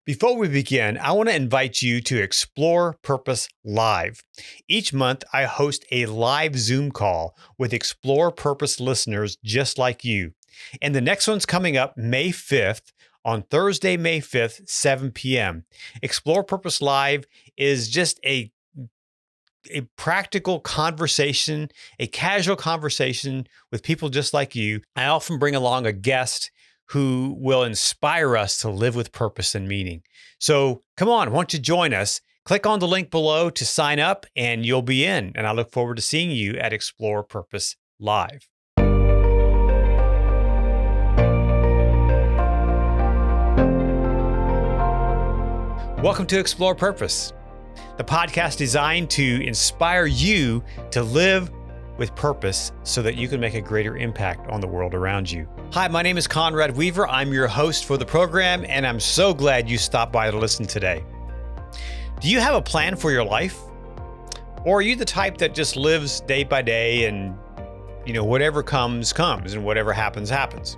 Before we begin, I want to invite you to Explore Purpose Live. Each month, I host a live Zoom call with Explore Purpose listeners just like you. And the next one's coming up May 5th on Thursday, May 5th, 7 p.m. Explore Purpose Live is just a practical conversation, a casual conversation with people just like you. I often bring along a guest who will inspire us to live with purpose and meaning. So come on, why don't you join us? Click on the link below to sign up and you'll be in. And I look forward to seeing you at Explore Purpose Live. Welcome to Explore Purpose, the podcast designed to inspire you to live with purpose so that you can make a greater impact on the world around you. Hi, my name is Conrad Weaver. I'm your host for the program, and I'm so glad you stopped by to listen today. Do you have a plan for your life? Or are you the type that just lives day by day and, whatever comes, comes, and whatever happens, happens?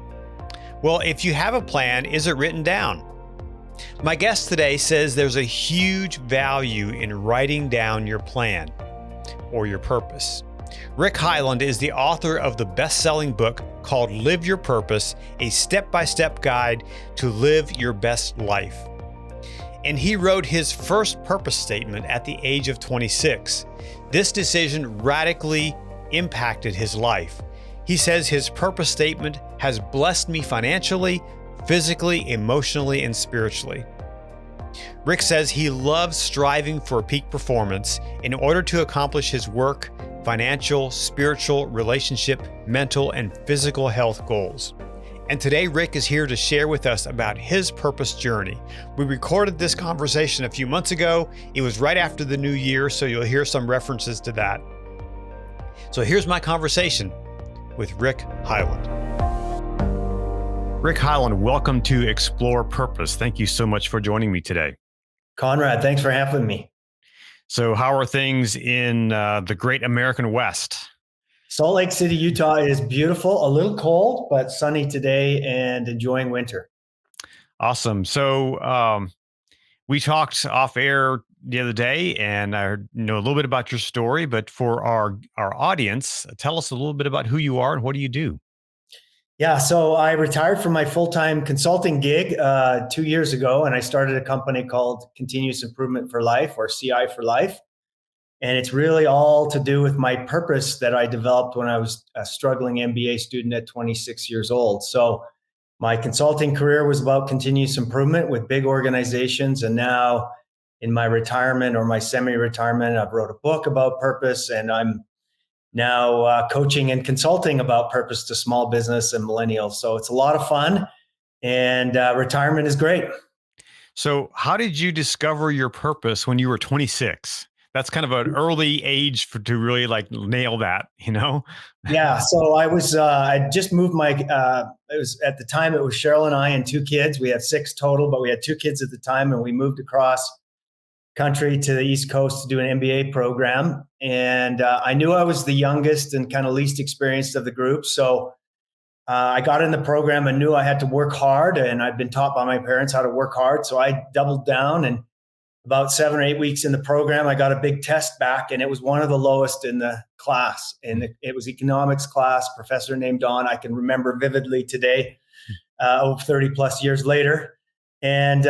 Well, if you have a plan, is it written down? My guest today says there's a huge value in writing down your plan or your purpose. Rick Heyland is the author of the best-selling book called Live Your Purpose, a step-by-step guide to live your best life. And he wrote his first purpose statement at the age of 26. This decision radically impacted his life. He says his purpose statement has blessed me financially, physically, emotionally, and spiritually. Rick says he loves striving for peak performance in order to accomplish his work, financial, spiritual, relationship, mental, and physical health goals. And today, Rick is here to share with us about his purpose journey. We recorded this conversation a few months ago. It was right after the new year, so you'll hear some references to that. So here's my conversation with Rick Heyland. Rick Heyland, welcome to Explore Purpose. Thank you so much for joining me today. Conrad, thanks for having me. So how are things in the great American West? Salt Lake City, Utah is beautiful, a little cold, but sunny today and enjoying winter. Awesome. So we talked off air the other day and I know a little bit about your story, but for our audience, tell us a little bit about who you are and what do you do? Yeah, so I retired from my full-time consulting gig 2 years ago, and I started a company called Continuous Improvement for Life, or CI for Life. And it's really all to do with my purpose that I developed when I was a struggling MBA student at 26 years old. So my consulting career was about continuous improvement with big organizations. And now in my retirement or my semi-retirement, I've wrote a book about purpose, and I'm now coaching and consulting about purpose to small business and millennials. So it's a lot of fun, and retirement is great. So how did you discover your purpose when you were 26? That's kind of an early age to really nail that, Yeah. So I just moved it was at the time, it was Cheryl and I and 2 kids. We had 6 total, but we had 2 kids at the time, and we moved across country to the East Coast to do an MBA program. And I knew I was the youngest and kind of least experienced of the group. So I got in the program and knew I had to work hard, and I'd been taught by my parents how to work hard. So I doubled down, and about 7 or 8 weeks in the program, I got a big test back, and it was one of the lowest in the class. And it was economics class, professor named Don. I can remember vividly today, 30 plus years later. And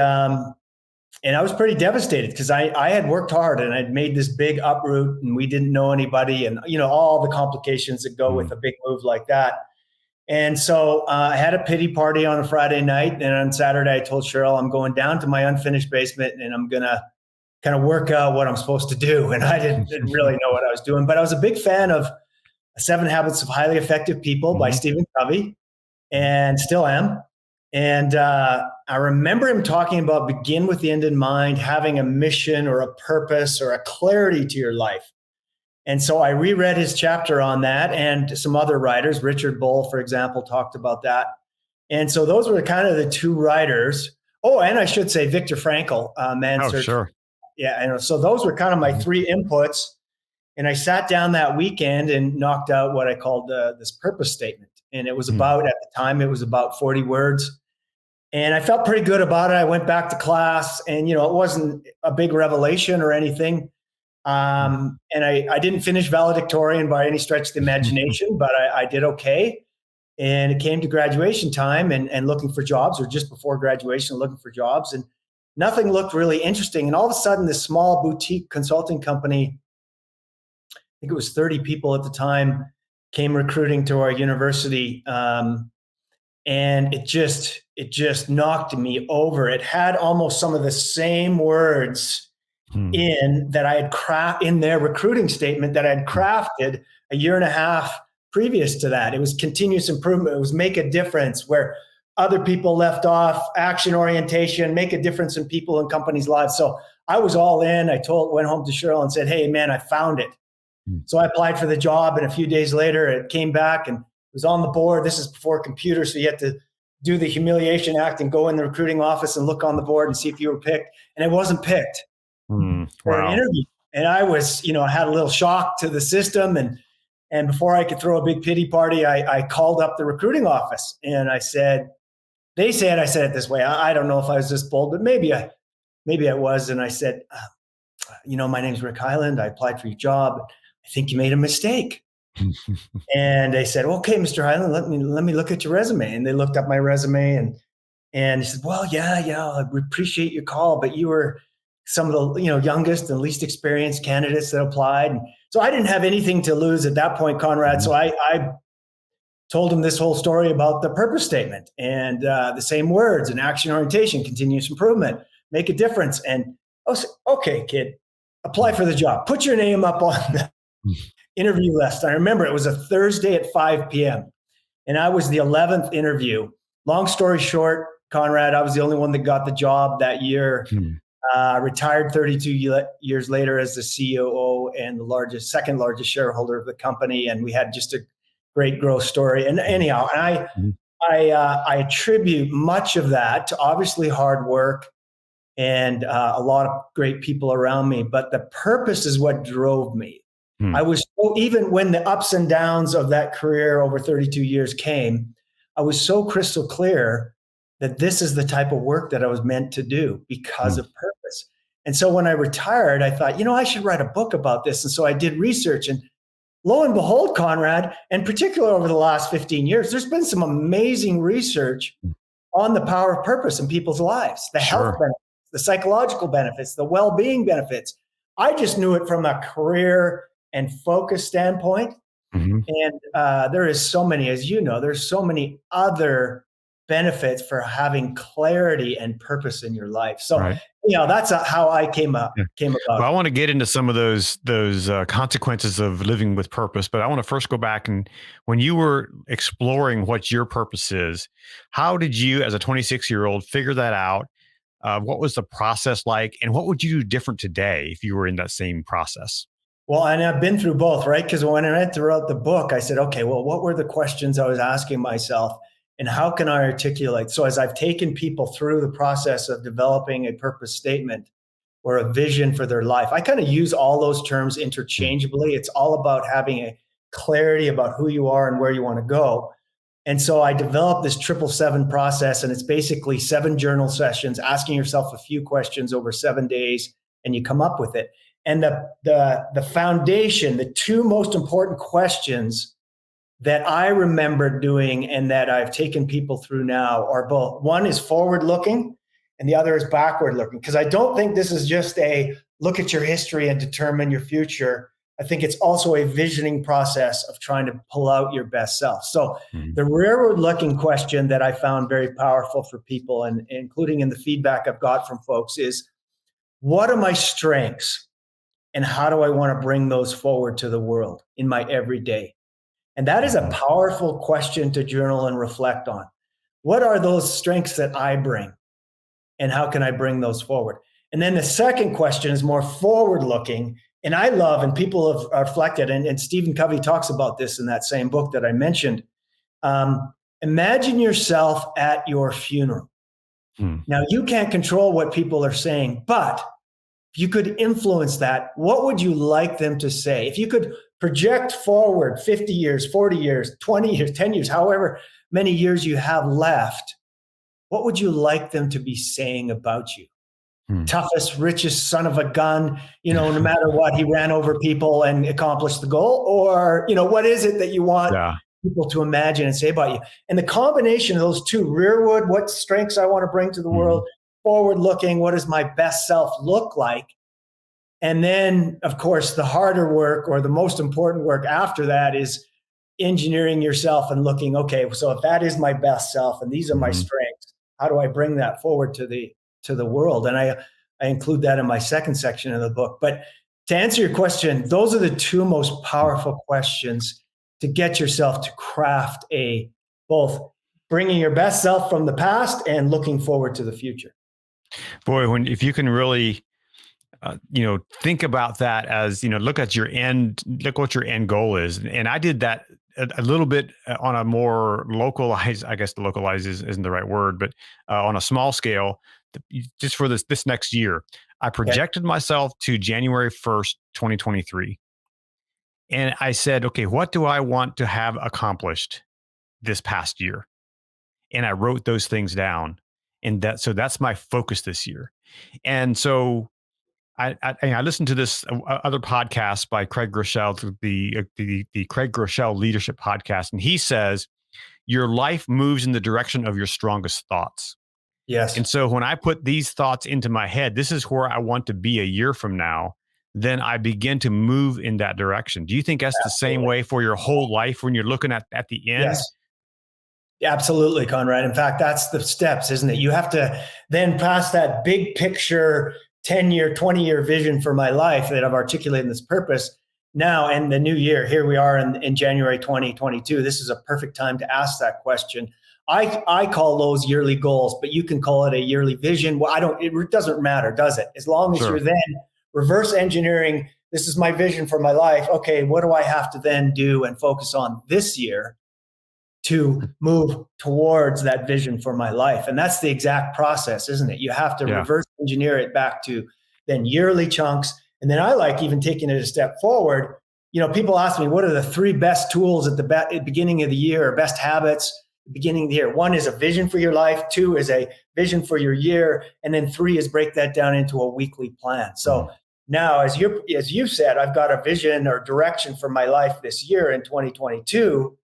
I was pretty devastated because I had worked hard and I'd made this big uproot, and we didn't know anybody, and all the complications that go with a big move like that. And so I had a pity party on a Friday night, and on Saturday I told Cheryl I'm going down to my unfinished basement and I'm gonna kind of work out what I'm supposed to do. And I didn't really know what I was doing, but I was a big fan of 7 Habits of Highly Effective People by Stephen Covey, and still am. And I remember him talking about begin with the end in mind, having a mission or a purpose or a clarity to your life. And so I reread his chapter on that, and some other writers, Richard Bull, for example, talked about that. And so those were kind of the 2 writers. Oh, and I should say Viktor Frankl, Man's Search. Sure. Yeah. And so those were kind of my 3 inputs. And I sat down that weekend and knocked out what I called this purpose statement. And it was about, at the time, it was about 40 words. And I felt pretty good about it. I went back to class, and, it wasn't a big revelation or anything. And I didn't finish valedictorian by any stretch of the imagination, but I did okay. And it came to graduation time and looking for jobs, or just before graduation, looking for jobs. And nothing looked really interesting. And all of a sudden, this small boutique consulting company, I think it was 30 people at the time, came recruiting to our university. And it just knocked me over. It had almost some of the same words in their recruiting statement that I'd crafted a year and a half previous to that. It was continuous improvement. It was make a difference where other people left off, action orientation, make a difference in people and companies' lives. So I was all in. Went home to Cheryl and said, "Hey, man, I found it." So I applied for the job, and a few days later it came back and was on the board. This is before computers, so you had to do the humiliation act and go in the recruiting office and look on the board and see if you were picked. And it wasn't picked for an interview. And I was, had a little shock to the system. And before I could throw a big pity party, I called up the recruiting office and I said it this way. I don't know if I was this bold, but maybe I was. And I said, my name's Rick Heyland. I applied for your job. I think you made a mistake. And they said, "Okay, Mr. Heyland, let me look at your resume." And they looked up my resume and they said, "Well, yeah, I appreciate your call, but you were some of the youngest and least experienced candidates that applied." And so I didn't have anything to lose at that point, Conrad. So I told him this whole story about the purpose statement and the same words and action orientation, continuous improvement, make a difference. And I said, "Okay, kid, apply for the job. Put your name up on the interview list." I remember it was a Thursday at 5 p.m. and I was the 11th interview. Long story short, Conrad, I was the only one that got the job that year. Retired 32 years later as the COO and the second largest shareholder of the company. And we had just a great growth story. And anyhow, I attribute much of that to obviously hard work and a lot of great people around me. But the purpose is what drove me. I was even when the ups and downs of that career over 32 years came, I was so crystal clear that this is the type of work that I was meant to do because of purpose. And so when I retired, I thought, I should write a book about this. And so I did research, and lo and behold, Conrad, and particularly over the last 15 years, there's been some amazing research on the power of purpose in people's lives, the health benefits, the psychological benefits, the well-being benefits. I just knew it from a career and focus standpoint. And there is so many, as you know, there's so many other benefits for having clarity and purpose in your life. So, that's how I came about. Well, I want to get into some of those consequences of living with purpose, but I want to first go back and when you were exploring what your purpose is, how did you, as a 26-year-old, figure that out? What was the process like, and what would you do different today if you were in that same process? Well, and I've been through both, right? Because when I read throughout the book, I said, okay, well, what were the questions I was asking myself and how can I articulate? So as I've taken people through the process of developing a purpose statement or a vision for their life, I kind of use all those terms interchangeably. It's all about having a clarity about who you are and where you want to go. And so I developed this 777 process, and it's basically 7 journal sessions, asking yourself a few questions over 7 days, and you come up with it. And the foundation, the 2 most important questions that I remember doing and that I've taken people through now are both. One is forward looking and the other is backward looking. Because I don't think this is just a look at your history and determine your future. I think it's also a visioning process of trying to pull out your best self. So the rearward looking question that I found very powerful for people, and including in the feedback I've got from folks, is what are my strengths? And how do I want to bring those forward to the world in my everyday? And that is a powerful question to journal and reflect on. What are those strengths that I bring? And how can I bring those forward? And then the second question is more forward-looking. And I love, and people have reflected, and Stephen Covey talks about this in that same book that I mentioned. Imagine yourself at your funeral. Now, you can't control what people are saying, but if you could influence that, what would you like them to say? If you could project forward 50 years, 40 years, 20 years, 10 years, however many years you have left, what would you like them to be saying about you? Hmm. Toughest, richest son of a gun, no matter what, he ran over people and accomplished the goal? Or, what is it that you want Yeah. people to imagine and say about you? And the combination of those two, rearward, what strengths I want to bring to the world, forward looking, what does my best self look like? And then, of course, the harder work or the most important work after that is engineering yourself and looking, okay, so if that is my best self and these are my strengths, how do I bring that forward to the world? And I include that in my second section of the book. But to answer your question, those are the two most powerful questions to get yourself to craft both bringing your best self from the past and looking forward to the future. Boy, if you can really, think about that as, look what your end goal is. And I did that a little bit on a more localized, I guess the localized isn't the right word, but on a small scale, just for this next year, I projected myself to January 1st, 2023. And I said, okay, what do I want to have accomplished this past year? And I wrote those things down. And so that's my focus this year. And so I listened to this other podcast by Craig Groeschel, the Craig Groeschel Leadership Podcast, and he says your life moves in the direction of your strongest thoughts. Yes. And so when I put these thoughts into my head, this is where I want to be a year from now, then I begin to move in that direction. Do you think that's the same way for your whole life when you're looking at the end? Yes. Absolutely, Conrad. In fact, that's the steps, isn't it? You have to then pass that big picture 10-year, 20-year vision for my life that I've articulated in this purpose now. And the new year, here we are in January 2022. This is a perfect time to ask that question. I call those yearly goals, but you can call it a yearly vision. Well, it doesn't matter, does it? As long as you're then reverse engineering, this is my vision for my life. Okay, what do I have to then do and focus on this year to move towards that vision for my life? And that's the exact process, isn't it? You have to reverse engineer it back to then yearly chunks. And then I like even taking it a step forward. People ask me, what are the 3 best tools at the beginning of the year, or best habits at the beginning of the year? 1 is a vision for your life. 2 is a vision for your year. And then 3 is break that down into a weekly plan. So now, as you said, I've got a vision or direction for my life this year in 2022.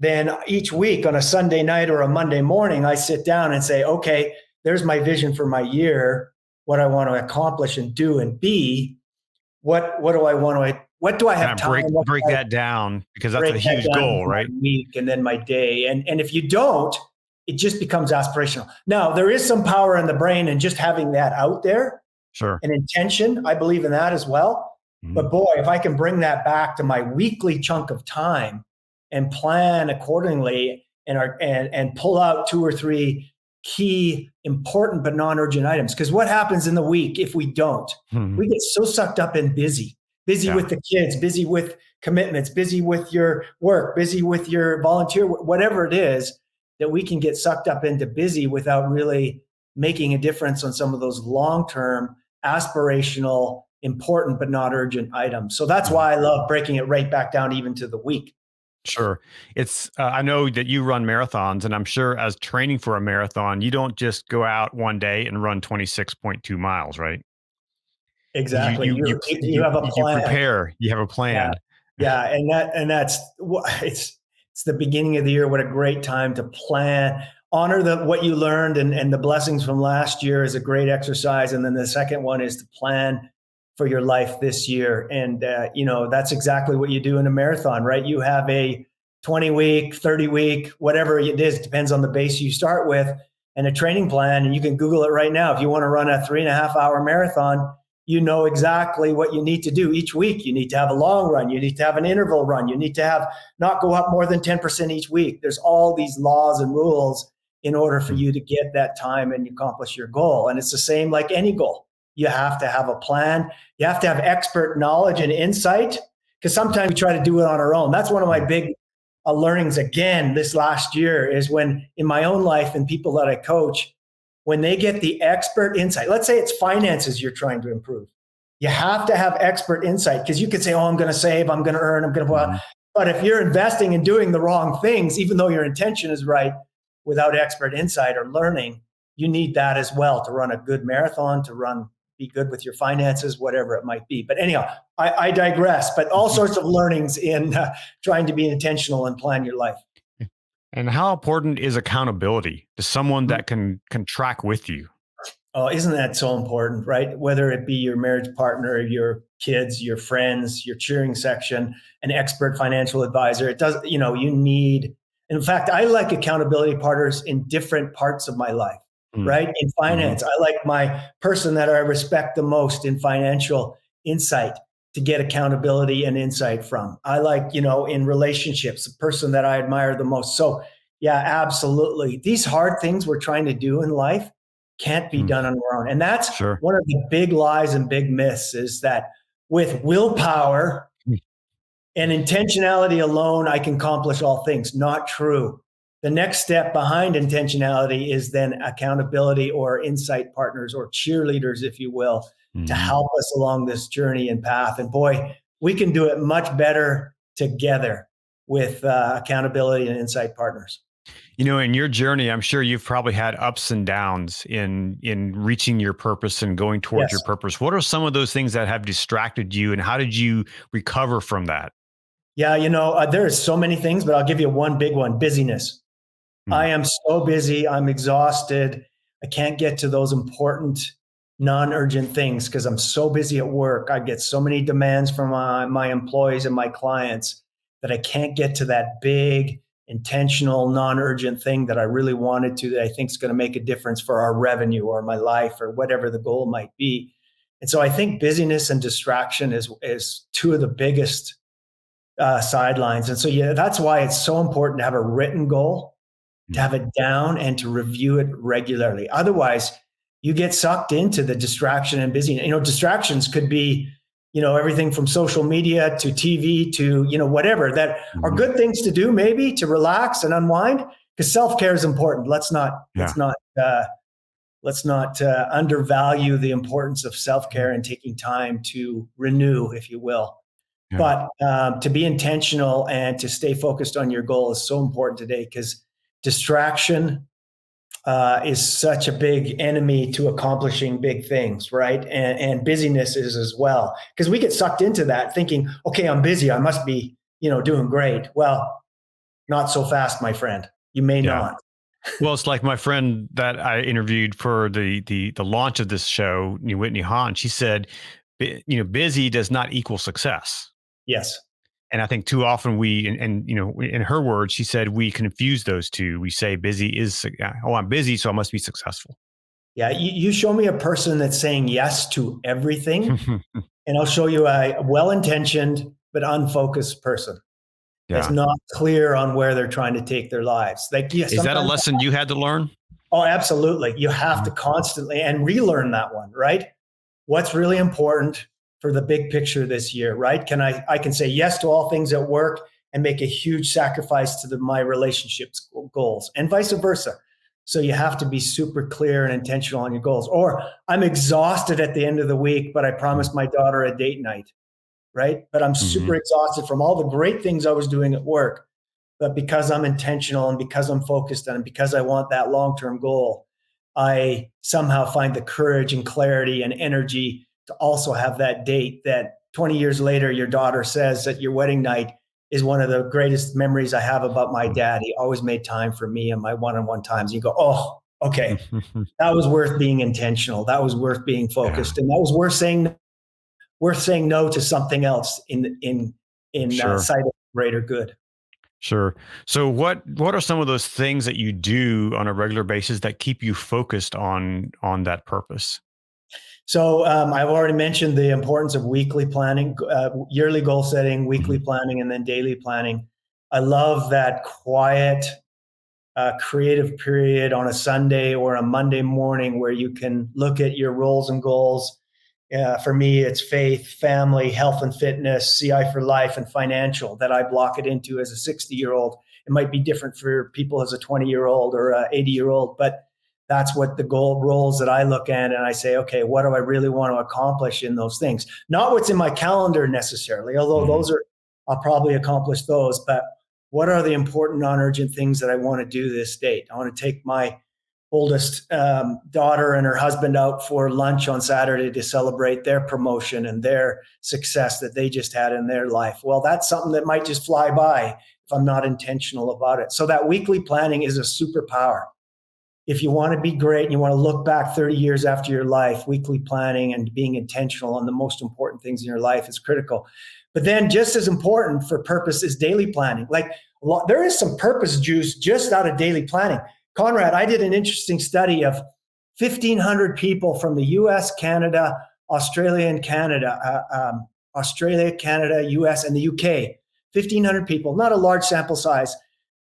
Then each week on a Sunday night or a Monday morning, I sit down and say, okay, there's my vision for my year, what I want to accomplish and do and be. What do I have time? Break that down, because that's a huge goal, right? Week and then my day. And if you don't, it just becomes aspirational. Now, there is some power in the brain and just having that out there. Sure. An intention, I believe in that as well. But boy, if I can bring that back to my weekly chunk of time and plan accordingly and pull out 2 or 3 key, important but non-urgent items. Because what happens in the week if we don't? We get so sucked up in busy with the kids, busy with commitments, busy with your work, busy with your volunteer, whatever it is, that we can get sucked up into busy without really making a difference on some of those long-term, aspirational, important but not urgent items. So that's why I love breaking it right back down even to the week. Sure. It's, I know that you run marathons, and I'm sure as training for a marathon, you don't just go out one day and run 26.2 miles, right? Exactly. You have a plan. You prepare, you have a plan. Yeah. And that's it's the beginning of the year. What a great time to plan, honor what you learned and the blessings from last year is a great exercise. And then the second one is to plan for your life this year. And, that's exactly what you do in a marathon, right? You have a 20-week, 30-week, whatever it is, depends on the base you start with, and a training plan. And you can Google it right now. If you want to run a 3.5-hour marathon, you know exactly what you need to do each week. You need to have a long run. You need to have an interval run. You need to have not go up more than 10% each week. There's all these laws and rules in order for you to get that time and accomplish your goal. And it's the same like any goal. You have to have a plan. You have to have expert knowledge and insight, because sometimes we try to do it on our own. That's one of my big learnings again this last year is when in my own life and people that I coach, when they get the expert insight, let's say it's finances you're trying to improve. You have to have expert insight, because you could say, I'm going to save, I'm going to earn, I'm going to. But if you're investing and doing the wrong things, even though your intention is right, without expert insight or learning, you need that as well to run a good marathon, be good with your finances, whatever it might be. But anyhow, I digress, but all sorts of learnings in trying to be intentional and plan your life. And how important is accountability to someone that can track with you? Oh, isn't that so important, right? Whether it be your marriage partner, your kids, your friends, your cheering section, an expert financial advisor, it does, you need, in fact, I like accountability partners in different parts of my life, right? In finance, I like my person that I respect the most in financial insight to get accountability and insight from. I like, in relationships, the person that I admire the most. So yeah, absolutely. These hard things we're trying to do in life can't be done on our own. And that's one of the big lies and big myths, is that with willpower and intentionality alone, I can accomplish all things. Not true. The next step behind intentionality is then accountability or insight partners or cheerleaders, if you will, to help us along this journey and path. And boy, we can do it much better together with accountability and insight partners. In your journey, I'm sure you've probably had ups and downs in reaching your purpose and going towards your purpose. What are some of those things that have distracted you, and how did you recover from that? Yeah, there's so many things, but I'll give you one big one: busyness. I am so busy. I'm exhausted. I can't get to those important, non-urgent things because I'm so busy at work. I get so many demands from my employees and my clients that I can't get to that big, intentional, non-urgent thing that I really wanted to, that I think is going to make a difference for our revenue or my life or whatever the goal might be. And so I think busyness and distraction is two of the biggest sidelines. And so, that's why it's so important to have a written goal, to have it down and to review it regularly. Otherwise, you get sucked into the distraction and busyness. Distractions could be, everything from social media to TV to, whatever that are good things to do, maybe to relax and unwind, because self-care is important. Let's not undervalue the importance of self-care and taking time to renew, if you will. Yeah. But to be intentional and to stay focused on your goal is so important today, because distraction is such a big enemy to accomplishing big things, right? And busyness is as well, because we get sucked into that thinking, okay, I'm busy, I must be, doing great. Well, not so fast, my friend. You may not. Well, it's like my friend that I interviewed for the launch of this show, Whitney Hahn. She said, busy does not equal success. Yes. And I think too often in her words, she said, we confuse those two. We say busy is, I'm busy, so I must be successful. Yeah. You show me a person that's saying yes to everything, and I'll show you a well-intentioned but unfocused person that's not clear on where they're trying to take their lives. Is that a lesson you had to learn? Oh, absolutely. You have to constantly and relearn that one, right? What's really important for the big picture this year, right? I can say yes to all things at work and make a huge sacrifice to my relationships goals, and vice versa. So you have to be super clear and intentional on your goals. Or I'm exhausted at the end of the week, but I promised my daughter a date night, right? But I'm super exhausted from all the great things I was doing at work. But because I'm intentional and because I'm focused and because I want that long-term goal, I somehow find the courage and clarity and energy to also have that date that 20 years later, your daughter says that your wedding night is one of the greatest memories I have about my dad. He always made time for me and my one-on-one times. You go, oh, okay, that was worth being intentional. That was worth being focused. And that was worth saying no to something else in sight of greater good. Sure. So what are some of those things that you do on a regular basis that keep you focused on that purpose? So I've already mentioned the importance of weekly planning, yearly goal setting, weekly planning, and then daily planning. I love that quiet, creative period on a Sunday or a Monday morning where you can look at your roles and goals. For me, it's faith, family, health and fitness, CI for life, and financial that I block it into as a 60-year-old. It might be different for people as a 20-year-old or a 80-year-old, but that's what the goal roles that I look at, and I say, okay, what do I really want to accomplish in those things? Not what's in my calendar necessarily, although those are, I'll probably accomplish those, but what are the important, non-urgent things that I want to do this date? I want to take my oldest daughter and her husband out for lunch on Saturday to celebrate their promotion and their success that they just had in their life. Well, that's something that might just fly by if I'm not intentional about it. So that weekly planning is a superpower. If you want to be great and you want to look back 30 years after your life, weekly planning and being intentional on the most important things in your life is critical. But then just as important for purpose is daily planning. Like there is some purpose juice just out of daily planning. Conrad, I did an interesting study of 1,500 people from the US, Canada, Australia, Canada, US, and the UK. 1,500 people, not a large sample size,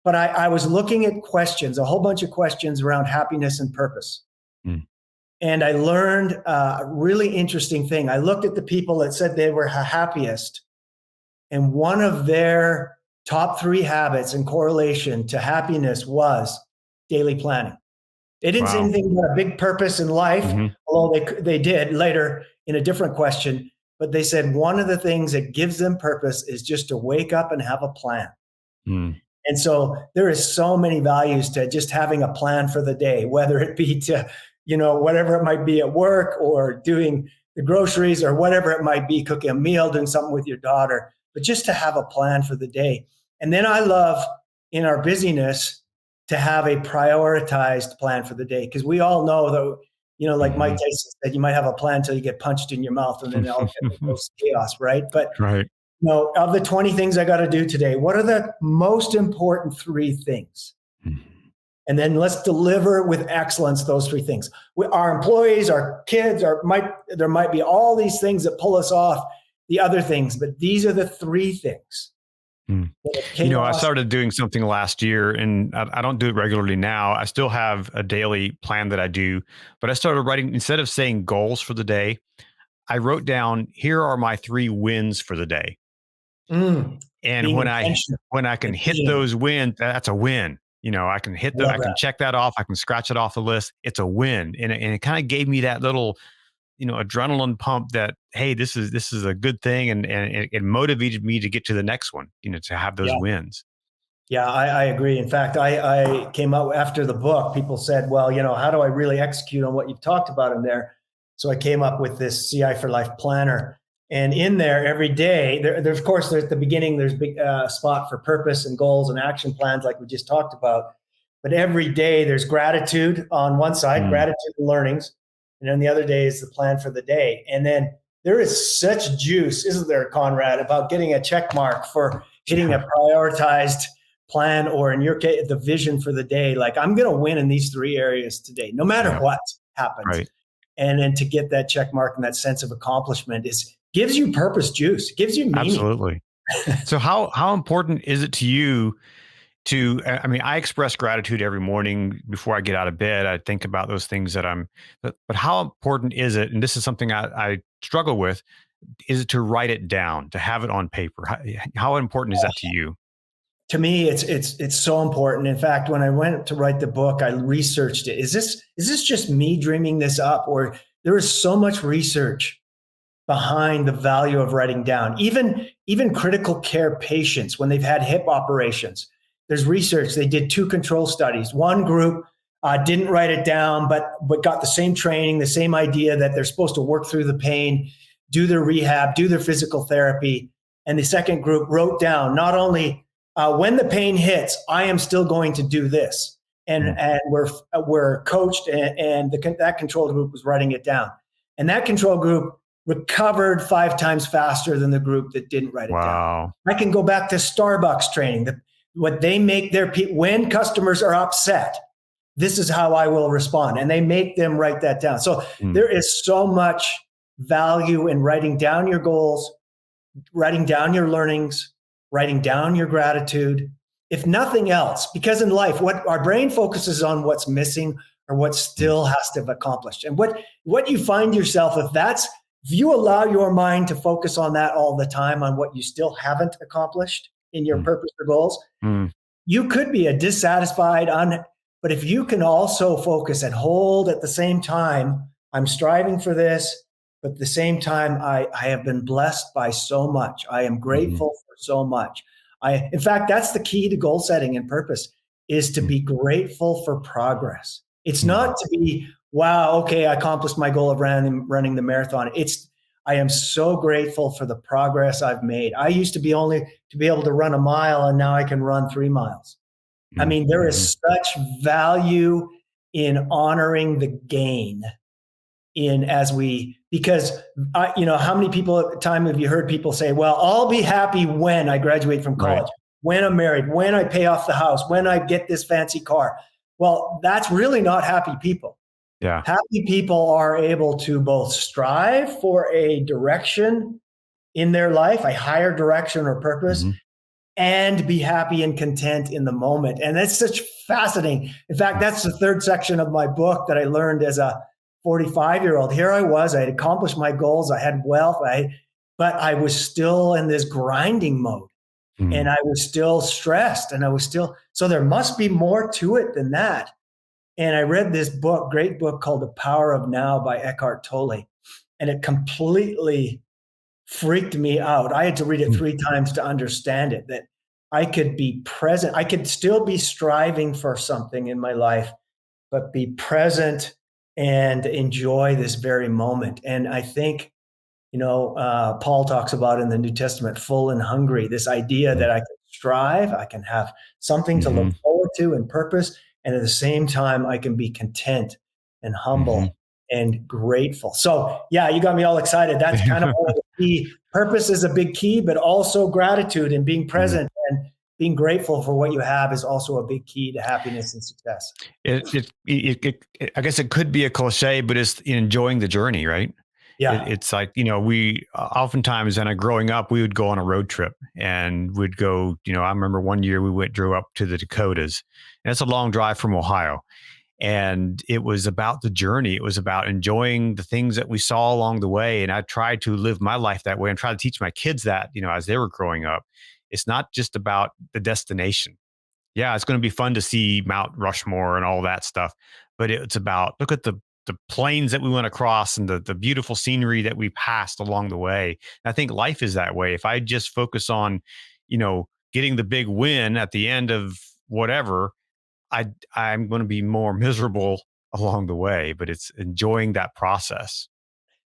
but I was looking at questions, a whole bunch of questions around happiness and purpose. And I learned a really interesting thing. I looked at the people that said they were happiest, and one of their top 3 habits in correlation to happiness was daily planning. They didn't say anything about a big purpose in life, although they did later in a different question. But they said one of the things that gives them purpose is just to wake up and have a plan. And so there is so many values to just having a plan for the day, whether it be to, whatever it might be at work or doing the groceries or whatever it might be, cooking a meal, doing something with your daughter, but just to have a plan for the day. And then I love in our busyness to have a prioritized plan for the day. Because we all know that, like Mike Tyson said, you might have a plan until you get punched in your mouth and then all goes chaos, right? But of the 20 things I got to do today, what are the most important 3 things? And then let's deliver with excellence those 3 things. Our employees, our kids, there might be all these things that pull us off the other things, but these are the 3 things. I started doing something last year, and I don't do it regularly now. I still have a daily plan that I do, but I started writing, instead of saying goals for the day, I wrote down, here are my 3 wins for the day. And when I can hit those wins, that's a win. I can hit I can check that off. I can scratch it off the list. It's a win. And it kind of gave me that little, adrenaline pump that, hey, this is a good thing. And it motivated me to get to the next one, to have those wins. Yeah, I agree. In fact, I came out after the book, people said, well, how do I really execute on what you've talked about in there? So I came up with this CI for Life planner. And in there, every day, there's, of course, there's at the beginning, there's a big spot for purpose and goals and action plans like we just talked about. But every day, there's gratitude on one side, gratitude and learnings. And then the other day is the plan for the day. And then there is such juice, isn't there, Conrad, about getting a check mark for hitting a prioritized plan, or in your case, the vision for the day. Like, I'm going to win in these 3 areas today, no matter what happens. Right. And then to get that check mark and that sense of accomplishment gives you purpose juice, gives you meaning. Absolutely. So how important is it to you I express gratitude every morning before I get out of bed. I think about those things but how important is it? And this is something I struggle with, is it to write it down, to have it on paper? How important is that to you? To me, it's so important. In fact, when I went to write the book, I researched it. Is this just me dreaming this up, or there is so much research behind the value of writing down? Even critical care patients, when they've had hip operations, there's research. They did 2 control studies. One group didn't write it down, but got the same training, the same idea that they're supposed to work through the pain, do their rehab, do their physical therapy. And the second group wrote down, not only when the pain hits, I am still going to do this. And we're coached, and that control group was writing it down. And that control group recovered 5 times faster than the group that didn't write it down. I can go back to Starbucks training. What they make their people, when customers are upset, this is how I will respond. And they make them write that down. So there is so much value in writing down your goals, writing down your learnings, writing down your gratitude, if nothing else, because in life, what our brain focuses on what's missing or what still has to be accomplished. And what you find yourself, if you allow your mind to focus on that all the time, on what you still haven't accomplished in your purpose or goals, you could be a dissatisfied, but if you can also focus and hold at the same time, I'm striving for this, but at the same time, I have been blessed by so much. I am grateful for so much. In fact, that's the key to goal setting and purpose, is to be grateful for progress. It's not to be, wow, okay, I accomplished my goal of running the marathon. I am so grateful for the progress I've made. I used to be able to run a mile, and now I can run 3 miles. I mean, there is such value in honoring the gain because how many people at the time have you heard people say, well, I'll be happy when I graduate from college, Right. when I'm married, when I pay off the house, when I get this fancy car. Well, that's really not happy people. Yeah. Happy people are able to both strive for a direction in their life, a higher direction or purpose, and be happy and content in the moment. And that's such fascinating. In fact, that's the third section of my book that I learned as a 45-year-old. Here I was, I had accomplished my goals, I had wealth, but I was still in this grinding mode. And I was still stressed, and so there must be more to it than that. And I read this great book called The Power of Now by Eckhart Tolle, and it completely freaked me out. I had to read it 3 times to understand it, that I could be present. I could still be striving for something in my life, but be present and enjoy this very moment. And I think, Paul talks about in the New Testament, full and hungry, this idea that I can strive, I can have something to look forward to and purpose. And at the same time, I can be content and humble and grateful. So yeah, you got me all excited. That's kind of one of the key. Purpose is a big key, but also gratitude and being present and being grateful for what you have is also a big key to happiness and success. I guess it could be a cliche, but it's enjoying the journey, right? Yeah. It's like, we oftentimes, and growing up, we would go on a road trip and we'd go, I remember one year we drove up to the Dakotas, and it's a long drive from Ohio. And it was about the journey. It was about enjoying the things that we saw along the way. And I tried to live my life that way and try to teach my kids that, as they were growing up. It's not just about the destination. Yeah, it's going to be fun to see Mount Rushmore and all that stuff, but it's about, look at the plains that we went across and the beautiful scenery that we passed along the way. And I think life is that way. If I just focus on, getting the big win at the end of whatever, I'm going to be more miserable along the way, but it's enjoying that process.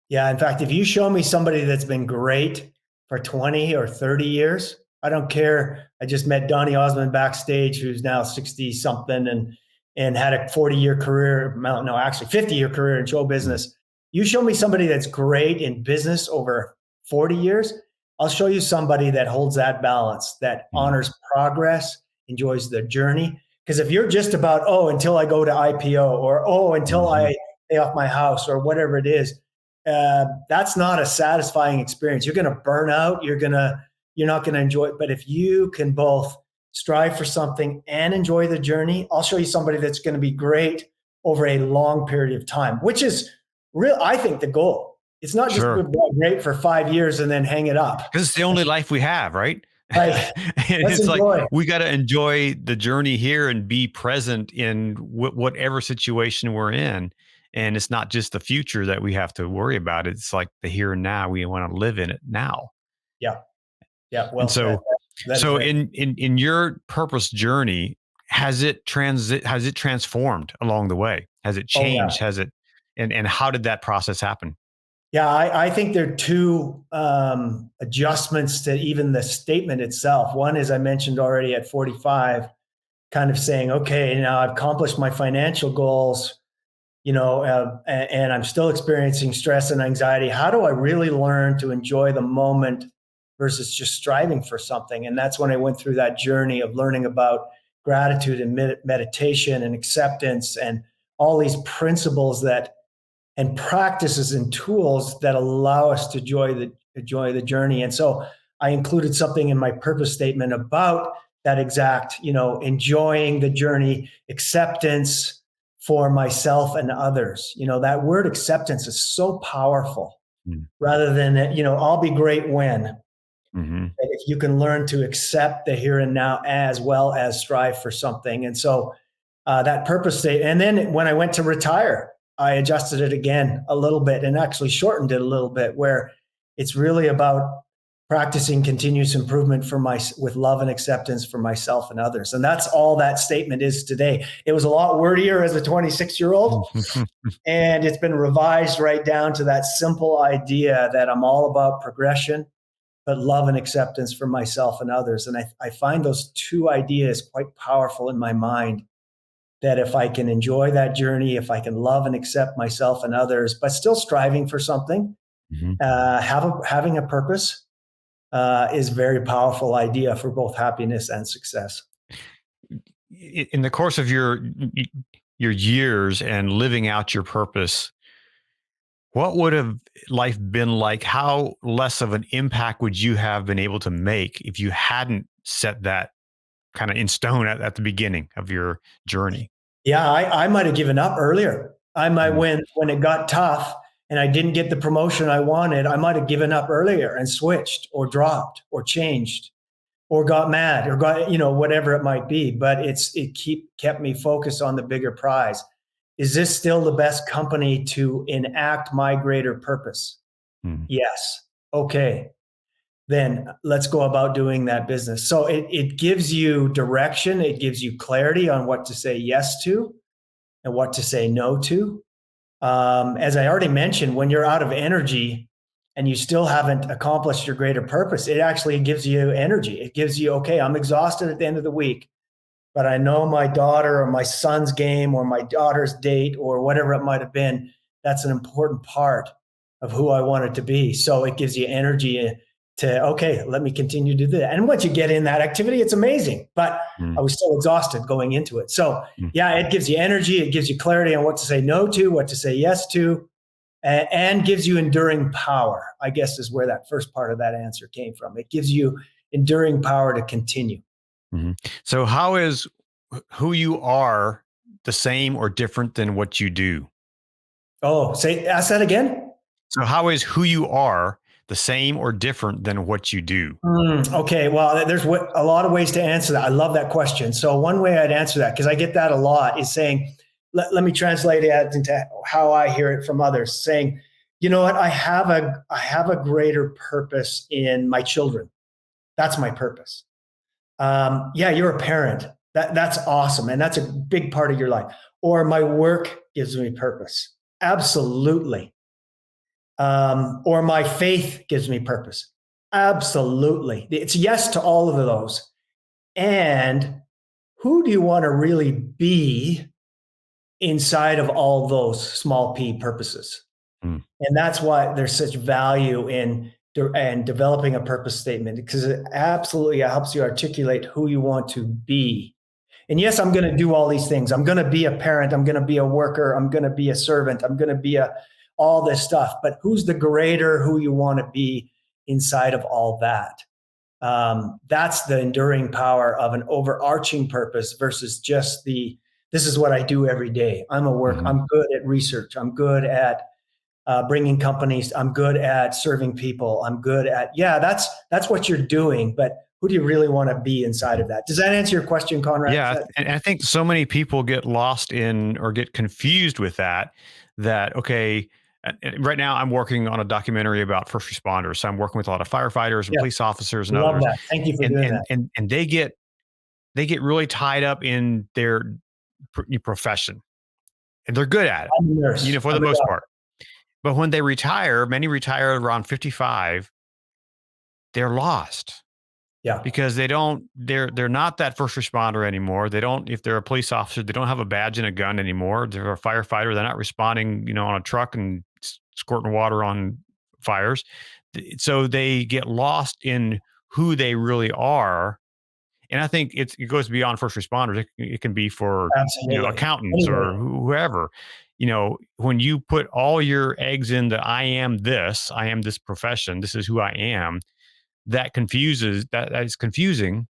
Yeah. In fact, if you show me somebody that's been great for 20 or 30 years, I don't care. I just met Donny Osmond backstage, who's now 60 something and had a 40-year career, no, actually 50-year career in show business. You show me somebody that's great in business over 40 years, I'll show you somebody that holds that balance, that honors progress, enjoys the journey. Because if you're just about, until I go to IPO or, until I pay off my house or whatever it is, that's not a satisfying experience. You're going to burn out. You're not going to enjoy it. But if you can both strive for something and enjoy the journey, I'll show you somebody that's going to be great over a long period of time, which is I think the goal. It's not just great for 5 years and then hang it up. Because it's the only life we have, right? Right. It's like we got to enjoy the journey here and be present in whatever situation we're in. And it's not just the future that we have to worry about. It's like the here and now. We want to live in it now. Yeah. Yeah. Well, and so in your purpose journey, has it transformed along the way? Has it changed? Has it, and how did that process happen? Yeah, I think there are 2 adjustments to even the statement itself. One is, I mentioned already at 45, kind of saying, okay, now I've accomplished my financial goals, and I'm still experiencing stress and anxiety. How do I really learn to enjoy the moment versus just striving for something? And that's when I went through that journey of learning about gratitude and meditation and acceptance and all these principles and practices and tools that allow us to enjoy the journey. And so I included something in my purpose statement about that exact, enjoying the journey, acceptance for myself and others. That word acceptance is so powerful rather than, I'll be great when. If you can learn to accept the here and now as well as strive for something. And so that purpose statement. And then when I went to retire, I adjusted it again a little bit and actually shortened it a little bit, where it's really about practicing continuous improvement with love and acceptance for myself and others. And that's all that statement is today. It was a lot wordier as a 26-year-old, and it's been revised right down to that simple idea that I'm all about progression, but love and acceptance for myself and others. And I find those two ideas quite powerful in my mind, that if I can enjoy that journey, if I can love and accept myself and others, but still striving for something, having a purpose, is a very powerful idea for both happiness and success. In the course of your years and living out your purpose, what would have life been like? How less of an impact would you have been able to make if you hadn't set that kind of in stone at the beginning of your journey? Yeah, I might have given up earlier. I might, when it got tough and I didn't get the promotion I wanted, I might have given up earlier and switched or dropped or changed or got mad or got, whatever it might be. But it kept me focused on the bigger prize. Is this still the best company to enact my greater purpose? Yes. Okay. Then let's go about doing that business. So it gives you direction. It gives you clarity on what to say yes to and what to say no to. As I already mentioned, when you're out of energy and you still haven't accomplished your greater purpose, it actually gives you energy. It gives you, okay, I'm exhausted at the end of the week, but I know my daughter or my son's game or my daughter's date or whatever it might have been, that's an important part of who I want it to be. So it gives you energy to, okay, let me continue to do that. And once you get in that activity, it's amazing. But I was still exhausted going into it. So yeah, it gives you energy. It gives you clarity on what to say no to, what to say yes to, and gives you enduring power, I guess is where that first part of that answer came from. It gives you enduring power to continue. So how is who you are the same or different than what you do? Ask that again. So how is who you are the same or different than what you do? Okay, well, there's a lot of ways to answer that. I love that question. So one way I'd answer that, because I get that a lot, is saying, let me translate it into how I hear it from others, saying, you know what, I have a greater purpose in my children. That's my purpose. Yeah, you're a parent. That's awesome. And that's a big part of your life. Or my work gives me purpose. Absolutely. Or my faith gives me purpose. Absolutely. It's yes to all of those. And who do you want to really be inside of all those small p purposes? And that's why there's such value in developing a purpose statement, because it absolutely helps you articulate who you want to be. And yes, I'm going to do all these things. I'm going to be a parent. I'm going to be a worker. I'm going to be a servant. I'm going to be all this stuff. But who's the greater who you want to be inside of all that? That's the enduring power of an overarching purpose versus just this is what I do every day. I'm good at research. I'm good at bringing companies. I'm good at serving people. I'm good at, that's what you're doing. But who do you really want to be inside of that? Does that answer your question, Conrad? Yeah. And I think so many people get lost in or get confused with that, okay, right now I'm working on a documentary about first responders. So I'm working with a lot of firefighters and police officers and others. That. Thank you for doing that. And they get really tied up in their profession, and they're good at it, I'm a nurse. for the most part. But when they retire, many retire around 55, they're lost. Yeah. Because they're not that first responder anymore. If they're a police officer, they don't have a badge and a gun anymore. They're a firefighter. They're not responding, on a truck and squirting water on fires. So they get lost in who they really are. And I think it goes beyond first responders. It can be for, accountants or whoever. When you put all your eggs in the I am this profession, this is who I am, that is confusing.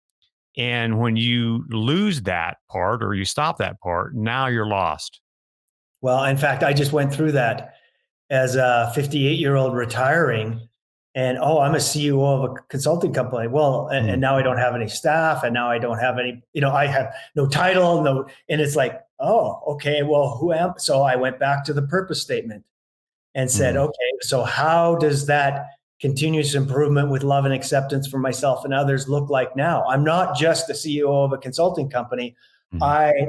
And when you lose that part or you stop that part, now you're lost. Well, in fact, I just went through that as a 58-year-old retiring, and I'm a CEO of a consulting company. Well, and now I don't have any staff, and now I don't have any, I have no title, and it's like, okay, well, who am? So I went back to the purpose statement and said, okay, so how does that continuous improvement with love and acceptance for myself and others look like now? I'm not just the CEO of a consulting company.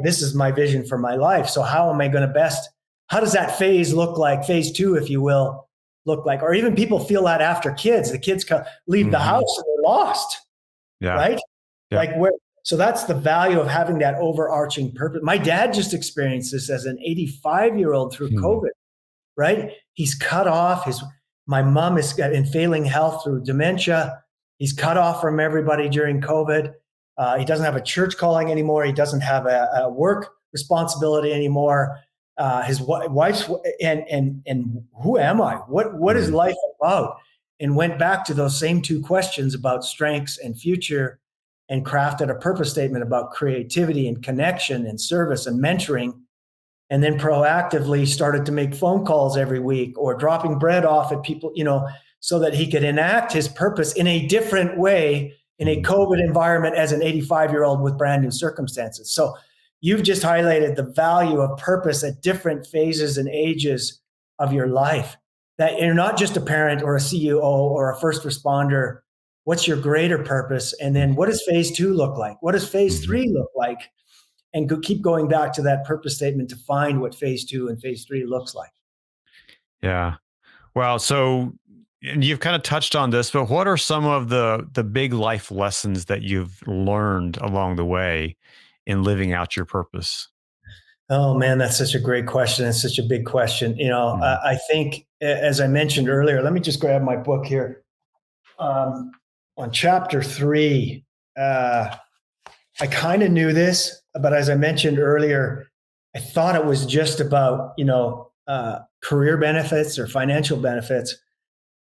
This is my vision for my life. So how am I going to how does that phase look like, phase 2, if you will, look like? Or even people feel that after kids. The kids leave the house and they're lost, right? Yeah. So that's the value of having that overarching purpose. My dad just experienced this as an 85-year-old through COVID, right? He's cut off. My mom is in failing health through dementia. He's cut off from everybody during COVID. He doesn't have a church calling anymore. He doesn't have a work responsibility anymore. His wife's and who am I? What is life about? And went back to those same 2 questions about strengths and future, and crafted a purpose statement about creativity and connection and service and mentoring. And then proactively started to make phone calls every week or dropping bread off at people, so that he could enact his purpose in a different way in a COVID environment as an 85-year-old with brand new circumstances. So you've just highlighted the value of purpose at different phases and ages of your life, that you're not just a parent or a CEO or a first responder. What's your greater purpose? And then what does phase 2 look like? What does phase 3 look like? And keep going back to that purpose statement to find what phase 2 and phase 3 looks like. Yeah. Well, so and you've kind of touched on this, but what are some of the big life lessons that you've learned along the way in living out your purpose? Oh man, that's such a great question. It's such a big question. I think, as I mentioned earlier, let me just grab my book here. On chapter 3, I kind of knew this, but as I mentioned earlier, I thought it was just about, career benefits or financial benefits.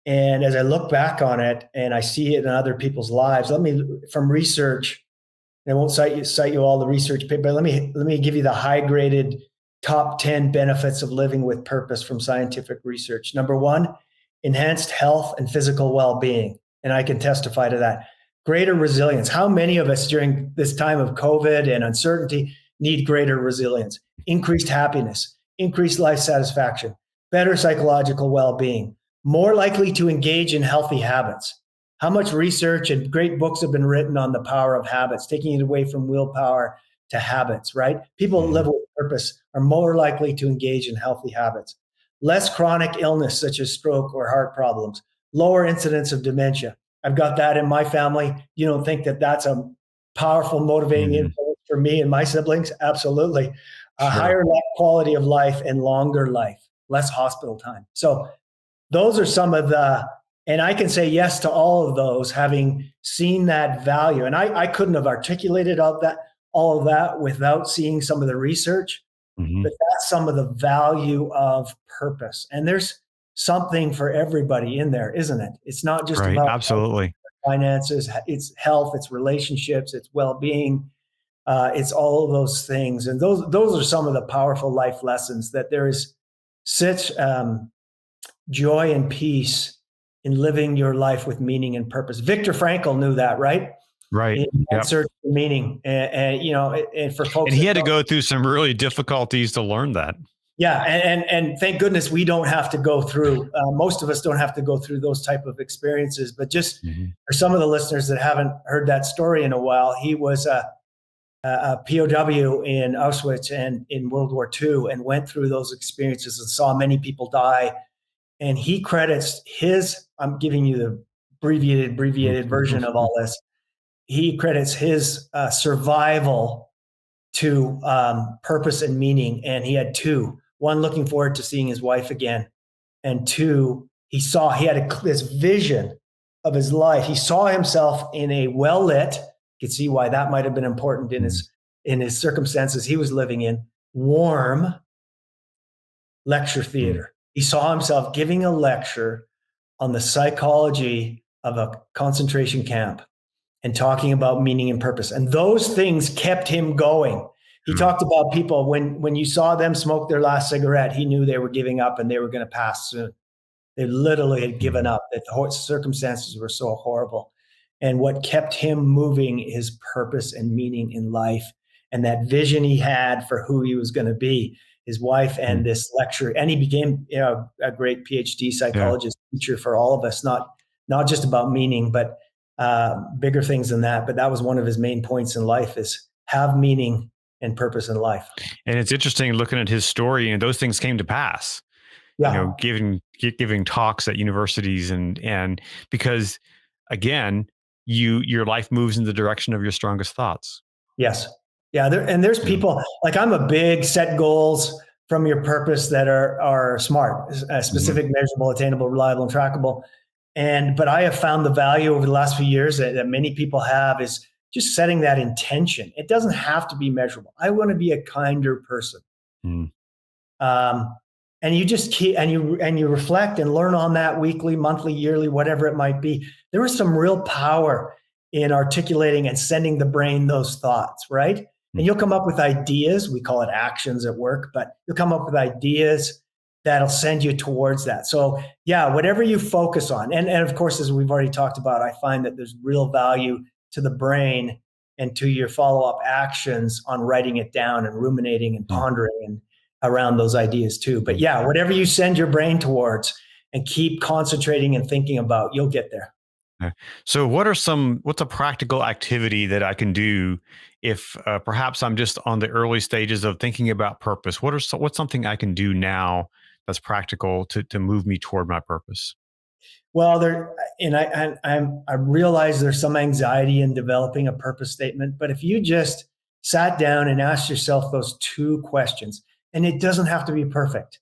And as I look back on it and I see it in other people's lives, from research, I won't cite you all the research paper, but let me give you the high graded top 10 benefits of living with purpose from scientific research. Number 1, enhanced health and physical well-being. And I can testify to that. Greater resilience. How many of us during this time of COVID and uncertainty need greater resilience? Increased happiness, increased life satisfaction, better psychological well-being, more likely to engage in healthy habits. How much research and great books have been written on the power of habits, taking it away from willpower to habits, right? People who live with purpose are more likely to engage in healthy habits. Less chronic illness such as stroke or heart problems, lower incidence of dementia. I've got that in my family. You don't think that that's a powerful motivating influence for me and my siblings? Absolutely. A higher quality of life and longer life, less hospital time. So those are some of and I can say yes to all of those, having seen that value. And I couldn't have articulated all of that without seeing some of the research, but that's some of the value of purpose. And there's something for everybody in there, isn't it? It's not just about absolutely finances, it's health, it's relationships, it's well-being, it's all of those things. And those are some of the powerful life lessons, that there is such joy and peace in living your life with meaning and purpose. Viktor Frankl knew that, right? Right. In search for meaning, and for folks, and he had to go through some really difficulties to learn that. Yeah, and thank goodness we don't have to go through. Most of us don't have to go through those type of experiences. But just for some of the listeners that haven't heard that story in a while, he was a POW in Auschwitz and in World War II, and went through those experiences and saw many people die. And he credits I'm giving you the abbreviated version of all this. He credits his survival to purpose and meaning. And he had 2. 1, looking forward to seeing his wife again. And 2, he had this vision of his life. He saw himself in a well-lit, you could see why that might have been important in his circumstances he was living in, warm lecture theater. He saw himself giving a lecture on the psychology of a concentration camp and talking about meaning and purpose. And those things kept him going. He talked about people, when you saw them smoke their last cigarette, he knew they were giving up and they were going to pass soon. They literally had given up, that the circumstances were so horrible. And what kept him moving is purpose and meaning in life, and that vision he had for who he was going to be, his wife and this lecture. And he became a great PhD psychologist, teacher for all of us, not not just about meaning, but bigger things than that. But that was one of his main points in life, is have meaning and purpose in life. And it's interesting looking at his story, and those things came to pass. Yeah. Giving talks at universities, and because again, your life moves in the direction of your strongest thoughts. Yes. Yeah. There's people, like, I'm a big set goals from your purpose that are smart, specific, measurable, attainable, reliable, and trackable. But I have found the value over the last few years that many people have is just setting that intention. It doesn't have to be measurable. I want to be a kinder person. And you just keep, and you reflect and learn on that weekly, monthly, yearly, whatever it might be. There is some real power in articulating and sending the brain those thoughts, right? And you'll come up with ideas. We call it actions at work, but you'll come up with ideas that'll send you towards that. So yeah, whatever you focus on. And of course, as we've already talked about, I find that there's real value to the brain and to your follow-up actions on writing it down and ruminating and pondering and around those ideas too. But yeah, whatever you send your brain towards and keep concentrating and thinking about, you'll get there. Okay. So what's a practical activity that I can do if perhaps I'm just on the early stages of thinking about purpose? What's something I can do now that's practical to move me toward my purpose? Well, I realize there's some anxiety in developing a purpose statement, but if you just sat down and asked yourself those two questions, and it doesn't have to be perfect.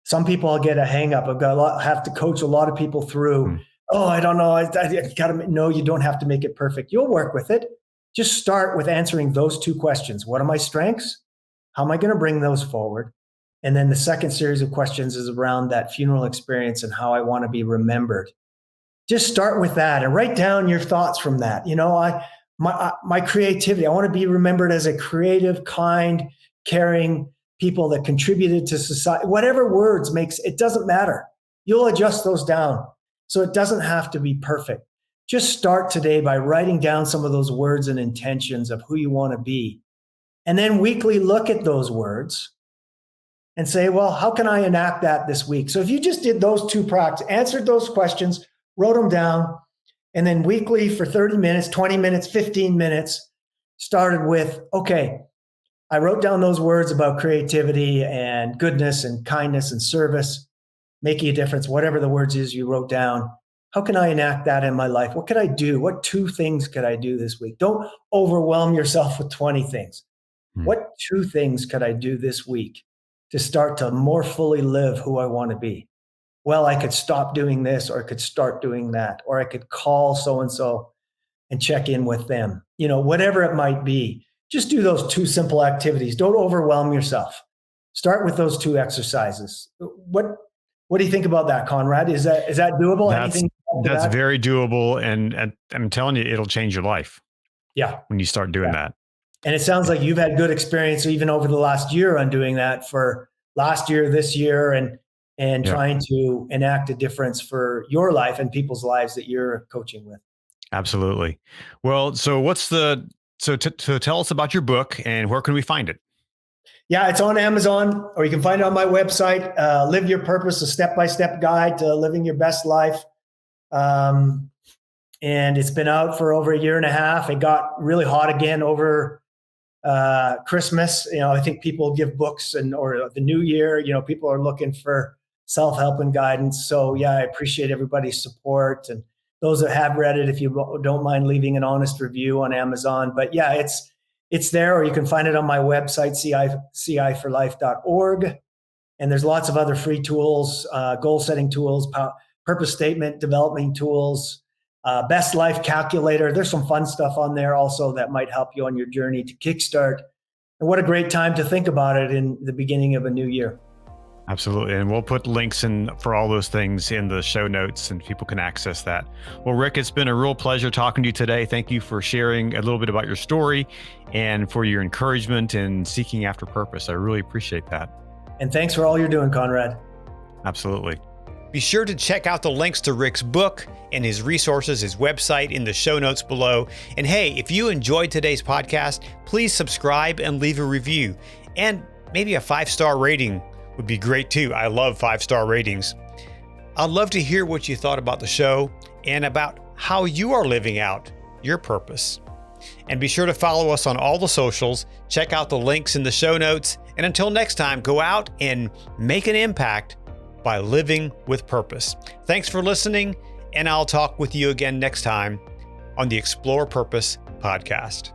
Some people get a hang up. Have to coach a lot of people through. Oh, I don't know. I gotta. No, you don't have to make it perfect. You'll work with it. Just start with answering those two questions. What are my strengths? How am I going to bring those forward? And then the second series of questions is around that funeral experience and how I want to be remembered. Just start with that and write down your thoughts from that. My creativity. I want to be remembered as a creative, kind, caring people that contributed to society. Whatever words it doesn't matter. You'll adjust those down. So it doesn't have to be perfect. Just start today by writing down some of those words and intentions of who you want to be. And then weekly look at those words and say, well, how can I enact that this week? So if you just did those two practices, answered those questions, wrote them down, and then weekly for 30 minutes, 20 minutes, 15 minutes, started with, okay, I wrote down those words about creativity and goodness and kindness and service, making a difference, whatever the words is you wrote down. How can I enact that in my life? What could I do? What 2 things could I do this week? Don't overwhelm yourself with 20 things. What 2 things could I do this week to start to more fully live who I want to be? Well, I could stop doing this, or I could start doing that, or I could call so-and-so and check in with them. Whatever it might be, just do those 2 simple activities. Don't overwhelm yourself. Start with those 2 exercises. What do you think about that, Conrad? Is that doable? That's very doable. And I'm telling you, it'll change your life. Yeah. When you start doing that. And it sounds like you've had good experience even over the last year on doing that, for last year, this year, and trying to enact a difference for your life and people's lives that you're coaching with. Absolutely. Well, so tell us about your book and where can we find it? Yeah, it's on Amazon, or you can find it on my website, Live Your Purpose, a step-by-step guide to living your best life. And it's been out for over 1.5 years. It got really hot again over Christmas. I think people give books or the new year, people are looking for self-help and guidance. So yeah, I appreciate everybody's support, and those that have read it, if you don't mind leaving an honest review on Amazon. But yeah, it's there, or you can find it on my website, ciforlife.org. And there's lots of other free tools, goal setting tools, purpose statement development tools, best life calculator. There's some fun stuff on there also that might help you on your journey to kickstart. And what a great time to think about it in the beginning of a new year. Absolutely. And we'll put links in for all those things in the show notes, and people can access that. Well, Rick, it's been a real pleasure talking to you today. Thank you for sharing a little bit about your story and for your encouragement in seeking after purpose. I really appreciate that. And thanks for all you're doing, Conrad. Absolutely. Be sure to check out the links to Rick's book and his resources, his website, in the show notes below. And hey, if you enjoyed today's podcast, please subscribe and leave a review. And maybe a 5-star rating would be great too. I love 5-star ratings. I'd love to hear what you thought about the show. and about how you are living out your purpose. And be sure to follow us on all the socials. Check out the links in the show notes. And until next time, go out and make an impact by living with purpose. Thanks for listening, and I'll talk with you again next time on the Explore Purpose podcast.